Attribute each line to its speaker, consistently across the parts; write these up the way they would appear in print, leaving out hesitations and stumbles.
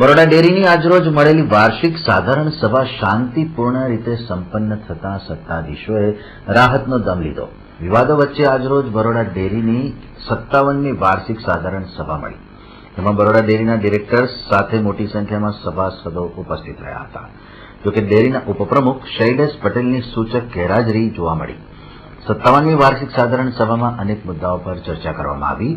Speaker 1: બરોડા ડેરીની આજરોજ મળેલી વાર્ષિક સાધારણ સભા શાંતિપૂર્ણ રીતે સંપન્ન થતા સત્તાધીશોએ રાહતનો દમ લીધો. વિવાદો વચ્ચે આજરોજ બરોડા ડેરીની 57મી વાર્ષિક સાધારણ સભા મળી. તેમાં બરોડા ડેરીના ડિરેક્ટર્સ સાથે મોટી સંખ્યામાં સભાસદો ઉપસ્થિત રહ્યા હતા. જોકે ડેરીના ઉપપ્રમુખ શૈલેષ પટેલની સૂચક ગેરહાજરી જોવા મળી. 57મી વાર્ષિક સાધારણ સભામાં અનેક મુદ્દાઓ પર ચર્ચા કરવામાં આવી.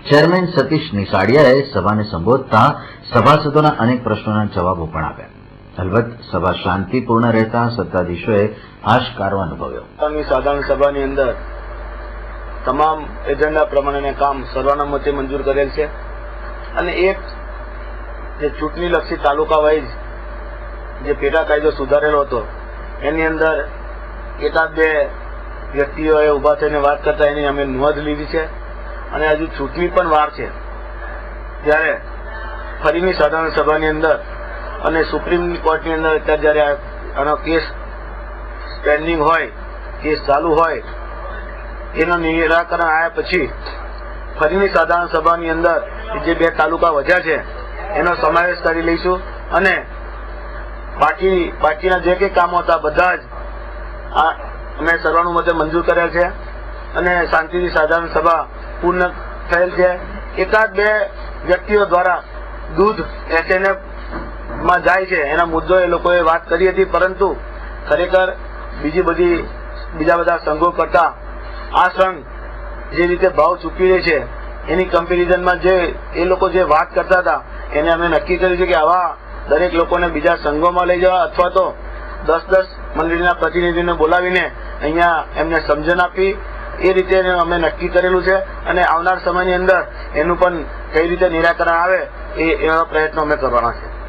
Speaker 1: ચેરમેન સતીશ નિસાડિયાએ સભાને સંબોધતા સભાસદોના અનેક પ્રશ્નોના જવાબો પણ આપ્યા. અલબત્ત સભા શાંતિપૂર્ણ રહેતા સત્તાધીશોએ હાશકારો અનુભવ્યો.
Speaker 2: સાધારણ સભાની અંદર તમામ એજન્ડા પ્રમાણેના કામ સર્વાનુમતે મંજૂર કરેલ છે અને એક જે ચૂંટણીલક્ષી તાલુકા વાઇઝ જે પેટા કાયદો સુધારેલો હતો એની અંદર એકાદ બે વ્યક્તિઓએ ઉભા થઈને વાત કરતા એની અમે નોંધ લીધી છે અને હજુ ચૂંટણી પણ વાર છે ત્યારે ફરીની સાધારણ સભાની અંદર અને સુપ્રીમ કોર્ટની અંદર અત્યારે જયારે આનો કેસ પેન્ડિંગ હોય, કેસ ચાલુ હોય, એનું નિરાકરણ આવ્યા પછી ફરીની સાધારણ સભાની અંદર જે બે તાલુકા વધ્યા છે એનો સમાવેશ કરી લઈશું અને બાકીના જે કંઈ કામો હતા બધા જ અમે સર્વાનુમતે મંજૂર કરેલ છે અને શાંતિથી સાધારણ સભા પૂર્ણ થયેલ છે. એકાદ બે વ્યક્તિઓ દ્વારા દૂધ એસએનએફ માં જાય છે એના મુદ્દો એ લોકોએ વાત કરી હતી, પરંતુ ખરેખર બીજા બધા સંઘો કરતા આ સંઘ જે રીતે ભાવ ચૂકવી રહી છે એની કમ્પેરિઝનમાં જે એ લોકો જે વાત કરતા હતા એને અમે નક્કી કર્યું છે કે આવા દરેક લોકોને બીજા સંઘોમાં લઈ જવા અથવા તો 10 મંડળીના પ્રતિનિધિને બોલાવીને અહીંયા એમને સમજણ આપી એ રીતે અમે નક્કી કરેલું છે અને આવનાર સમયની અંદર એનું પણ કઈ રીતે નિરાકરણ આવે એવા પ્રયત્નો અમે કરવાના છે.